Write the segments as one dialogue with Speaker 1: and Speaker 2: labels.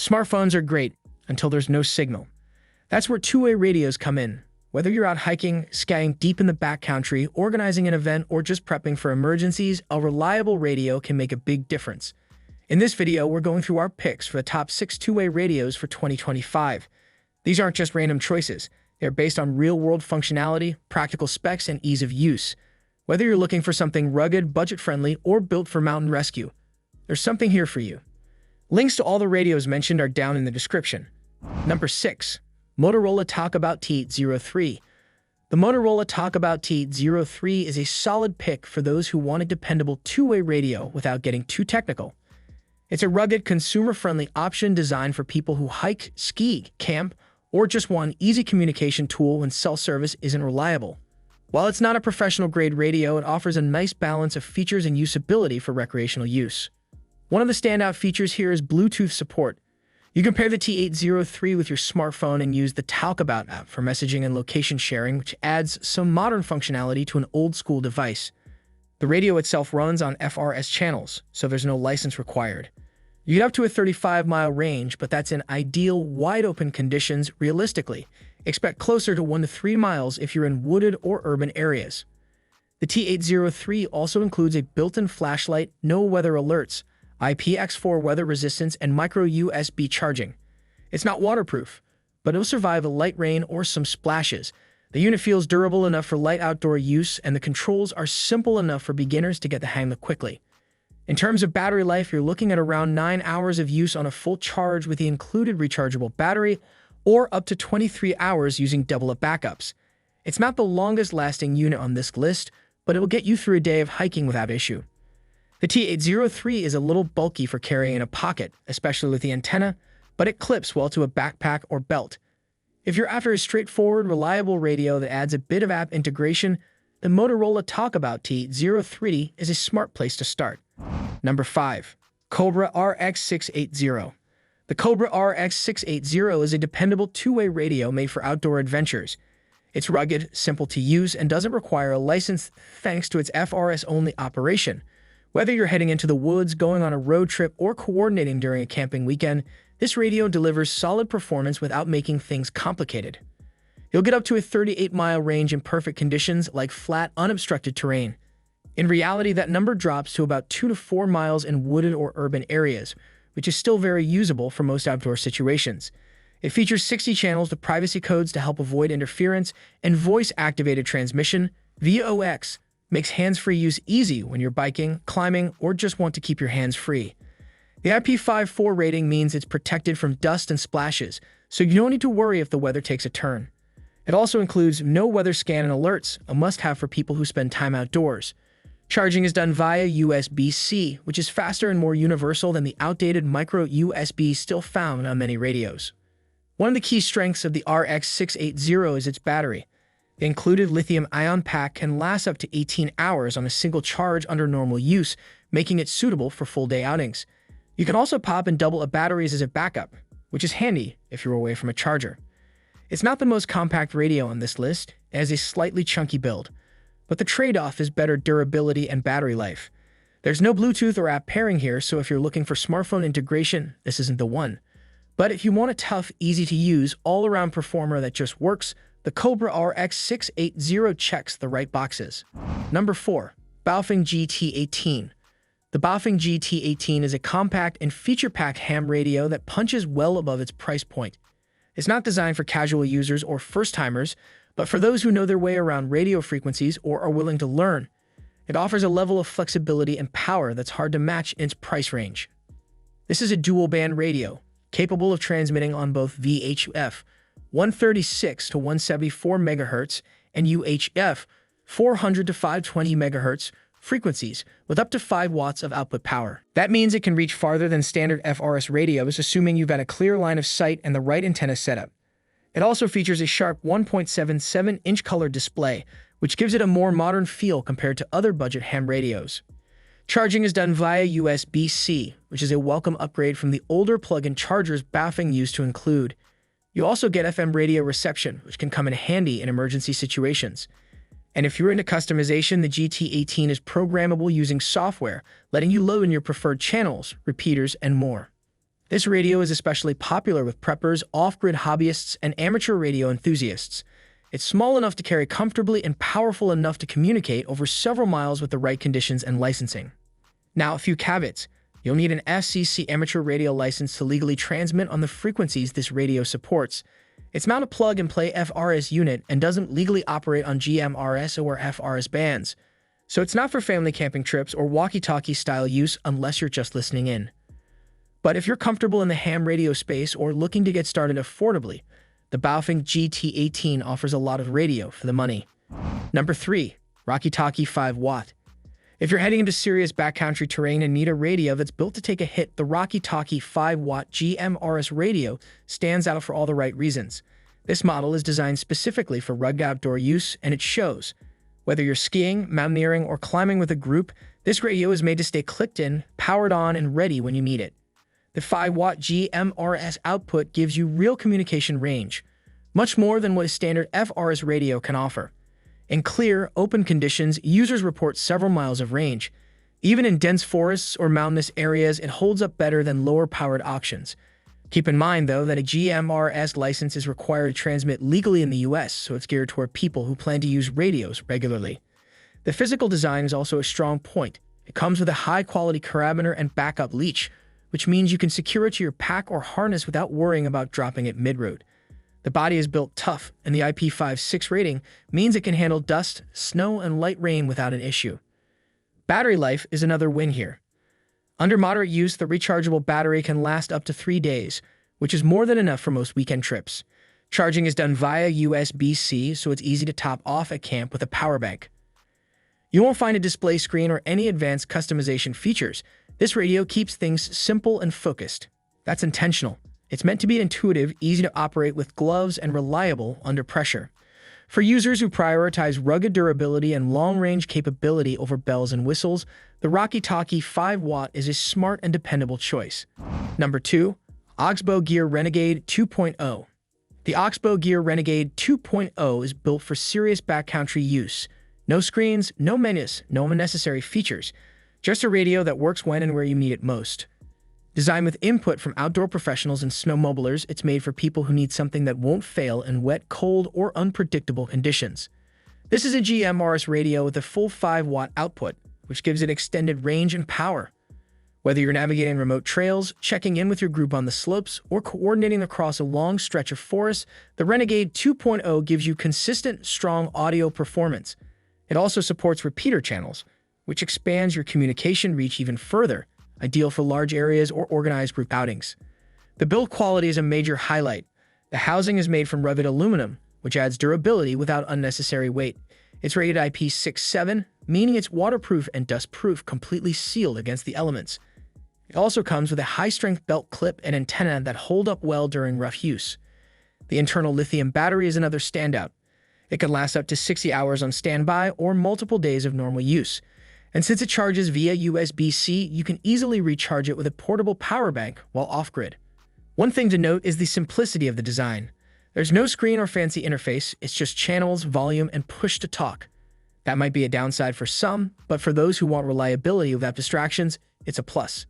Speaker 1: Smartphones are great until there's no signal. That's where two-way radios come in. Whether you're out hiking, skiing deep in the backcountry, organizing an event, or just prepping for emergencies, a reliable radio can make a big difference. In this video, we're going through our picks for the top 6 two-way radios for 2025. These aren't just random choices. They're based on real-world functionality, practical specs, and ease of use. Whether you're looking for something rugged, budget-friendly, or built for mountain rescue, there's something here for you. Links to all the radios mentioned are down in the description. Number 6. Motorola Talkabout T803. The Motorola Talkabout T803 is a solid pick for those who want a dependable two-way radio without getting too technical. It's a rugged, consumer-friendly option designed for people who hike, ski, camp, or just want an easy communication tool when cell service isn't reliable. While it's not a professional-grade radio, it offers a nice balance of features and usability for recreational use. One of the standout features here is Bluetooth support. You can pair the T803 with your smartphone and use the Talkabout app for messaging and location sharing, which adds some modern functionality to an old-school device. The radio itself runs on FRS channels, so there's no license required. You get up to a 35-mile range, but that's in ideal, wide-open conditions. Realistically, expect closer to 1 to 3 miles if you're in wooded or urban areas. The T803 also includes a built-in flashlight, no weather alerts, IPX4 weather resistance, and micro USB charging. It's not waterproof, but it'll survive a light rain or some splashes. The unit feels durable enough for light outdoor use, and the controls are simple enough for beginners to get the hang of quickly. In terms of battery life, you're looking at around 9 hours of use on a full charge with the included rechargeable battery, or up to 23 hours using double-up backups. It's not the longest-lasting unit on this list, but it will get you through a day of hiking without issue. The T803 is a little bulky for carrying in a pocket, especially with the antenna, but it clips well to a backpack or belt. If you're after a straightforward, reliable radio that adds a bit of app integration, the Motorola Talkabout T803 is a smart place to start. Number 5. Cobra RX680. The Cobra RX680 is a dependable two-way radio made for outdoor adventures. It's rugged, simple to use, and doesn't require a license thanks to its FRS-only operation. Whether you're heading into the woods, going on a road trip, or coordinating during a camping weekend, this radio delivers solid performance without making things complicated. You'll get up to a 38-mile range in perfect conditions like flat, unobstructed terrain. In reality, that number drops to about 2 to 4 miles in wooded or urban areas, which is still very usable for most outdoor situations. It features 60 channels with privacy codes to help avoid interference, and voice-activated transmission, VOX, makes hands-free use easy when you're biking, climbing, or just want to keep your hands free. The IP54 rating means it's protected from dust and splashes, so you don't need to worry if the weather takes a turn. It also includes no weather scan and alerts, a must-have for people who spend time outdoors. Charging is done via USB-C, which is faster and more universal than the outdated micro USB still found on many radios. One of the key strengths of the RX680 is its battery. The included lithium-ion pack can last up to 18 hours on a single charge under normal use, making it suitable for full-day outings. You can also pop in double-up batteries as a backup, which is handy if you're away from a charger. It's not the most compact radio on this list. It has a slightly chunky build, but the trade-off is better durability and battery life. There's no Bluetooth or app pairing here, so if you're looking for smartphone integration, this isn't the one. But if you want a tough, easy-to-use, all-around performer that just works, the Cobra RX680 checks the right boxes. Number 4. BAOFENG GT18. The BAOFENG GT18 is a compact and feature-packed ham radio that punches well above its price point. It's not designed for casual users or first-timers, but for those who know their way around radio frequencies or are willing to learn. It offers a level of flexibility and power that's hard to match in its price range. This is a dual-band radio, capable of transmitting on both VHF 136 to 174 MHz and UHF 400 to 520 MHz frequencies with up to 5 watts of output power. That means it can reach farther than standard FRS radios, assuming you've got a clear line of sight and the right antenna setup. It also features a sharp 1.77-inch color display, which gives it a more modern feel compared to other budget ham radios. Charging is done via USB-C, which is a welcome upgrade from the older plug-in chargers BAOFENG used to include. You also get FM radio reception, which can come in handy in emergency situations. And if you're into customization, the GT18 is programmable using software, letting you load in your preferred channels, repeaters, and more. This radio is especially popular with preppers, off-grid hobbyists, and amateur radio enthusiasts. It's small enough to carry comfortably and powerful enough to communicate over several miles with the right conditions and licensing. Now, a few caveats. You'll need an FCC amateur radio license to legally transmit on the frequencies this radio supports. It's not a plug-and-play FRS unit and doesn't legally operate on GMRS or FRS bands. So it's not for family camping trips or walkie-talkie style use unless you're just listening in. But if you're comfortable in the ham radio space or looking to get started affordably, the BAOFENG GT18 offers a lot of radio for the money. Number 3. Walkie-talkie 5-watt. If you're heading into serious backcountry terrain and need a radio that's built to take a hit, the Walkie-talkie 5-watt GMRS radio stands out for all the right reasons. This model is designed specifically for rugged outdoor use, and it shows. Whether you're skiing, mountaineering, or climbing with a group, this radio is made to stay clicked in, powered on, and ready when you need it. The 5-watt GMRS output gives you real communication range, much more than what a standard FRS radio can offer. In clear, open conditions, users report several miles of range. Even in dense forests or mountainous areas, it holds up better than lower-powered options. Keep in mind, though, that a GMRS license is required to transmit legally in the US, so it's geared toward people who plan to use radios regularly. The physical design is also a strong point. It comes with a high-quality carabiner and backup leash, which means you can secure it to your pack or harness without worrying about dropping it mid-road. The body is built tough, and the IP56 rating means it can handle dust, snow, and light rain without an issue. Battery life is another win here. Under moderate use, the rechargeable battery can last up to 3 days, which is more than enough for most weekend trips. Charging is done via USB-C, so it's easy to top off at camp with a power bank. You won't find a display screen or any advanced customization features. This radio keeps things simple and focused. That's intentional. It's meant to be intuitive, easy to operate with gloves, and reliable under pressure. For users who prioritize rugged durability and long-range capability over bells and whistles, the Walkie-talkie 5-watt is a smart and dependable choice. Number 2. Oxbow Gear Renegade 2.0. The Oxbow Gear Renegade 2.0 is built for serious backcountry use. No screens, no menus, no unnecessary features. Just a radio that works when and where you need it most. Designed with input from outdoor professionals and snowmobilers, it's made for people who need something that won't fail in wet, cold, or unpredictable conditions. This is a GMRS radio with a full 5-watt output, which gives it extended range and power. Whether you're navigating remote trails, checking in with your group on the slopes, or coordinating across a long stretch of forest, the Renegade 2.0 gives you consistent, strong audio performance. It also supports repeater channels, which expands your communication reach even further, ideal for large areas or organized group outings. The build quality is a major highlight. The housing is made from rugged aluminum, which adds durability without unnecessary weight. It's rated IP67, meaning it's waterproof and dustproof, completely sealed against the elements. It also comes with a high-strength belt clip and antenna that hold up well during rough use. The internal lithium battery is another standout. It can last up to 60 hours on standby or multiple days of normal use. And since it charges via USB-C, you can easily recharge it with a portable power bank while off-grid. One thing to note is the simplicity of the design. There's no screen or fancy interface, it's just channels, volume, and push-to-talk. That might be a downside for some, but for those who want reliability without distractions, it's a plus.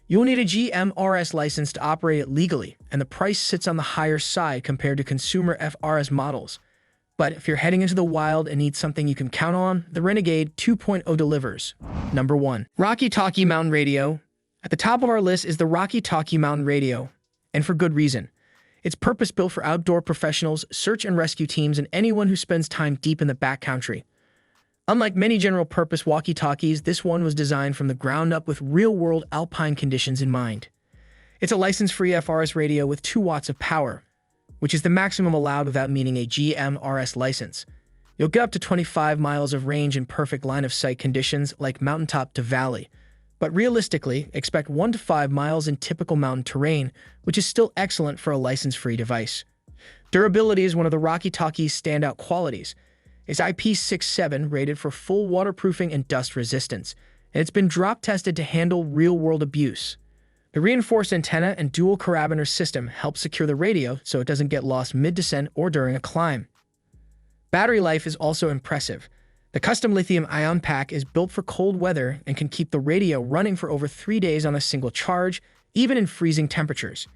Speaker 1: You'll need a GMRS license to operate it legally, and the price sits on the higher side compared to consumer FRS models. But if you're heading into the wild and need something you can count on, the Renegade 2.0 delivers. Number 1. Walkie-talkie Mountain Radio. At the top of our list is the Walkie-talkie Mountain Radio, and for good reason. It's purpose-built for outdoor professionals, search and rescue teams, and anyone who spends time deep in the backcountry. Unlike many general-purpose walkie-talkies, this one was designed from the ground up with real-world alpine conditions in mind. It's a license-free FRS radio with 2 watts of power, which is the maximum allowed without needing a GMRS license. You'll get up to 25 miles of range in perfect line-of-sight conditions like mountaintop to valley, but realistically, expect 1 to 5 miles in typical mountain terrain, which is still excellent for a license-free device. Durability is one of the Walkie-talkie's standout qualities. It's IP67 rated for full waterproofing and dust resistance, and it's been drop-tested to handle real-world abuse. The reinforced antenna and dual carabiner system help secure the radio so it doesn't get lost mid-descent or during a climb. Battery life is also impressive. The custom lithium-ion pack is built for cold weather and can keep the radio running for over 3 days on a single charge, even in freezing temperatures.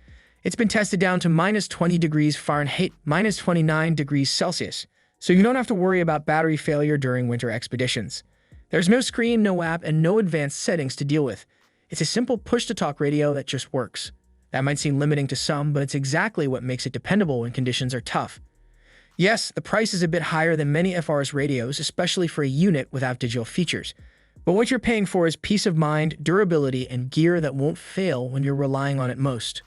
Speaker 1: It's been tested down to -20 degrees Fahrenheit, -29 degrees Celsius, so you don't have to worry about battery failure during winter expeditions. There's no screen, no app, and no advanced settings to deal with. It's a simple push-to-talk radio that just works. That might seem limiting to some, but it's exactly what makes it dependable when conditions are tough. Yes, the price is a bit higher than many FRS radios, especially for a unit without digital features. But what you're paying for is peace of mind, durability, and gear that won't fail when you're relying on it most.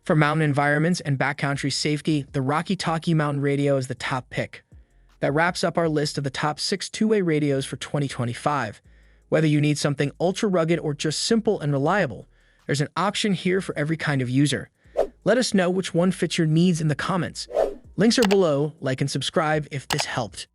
Speaker 1: For mountain environments and backcountry safety, the Talkie mountain radio is the top pick. That wraps up our list of the top 6 two-way radios for 2025. Whether you need something ultra-rugged or just simple and reliable, there's an option here for every kind of user. Let us know which one fits your needs in the comments. Links are below. Like and subscribe if this helped.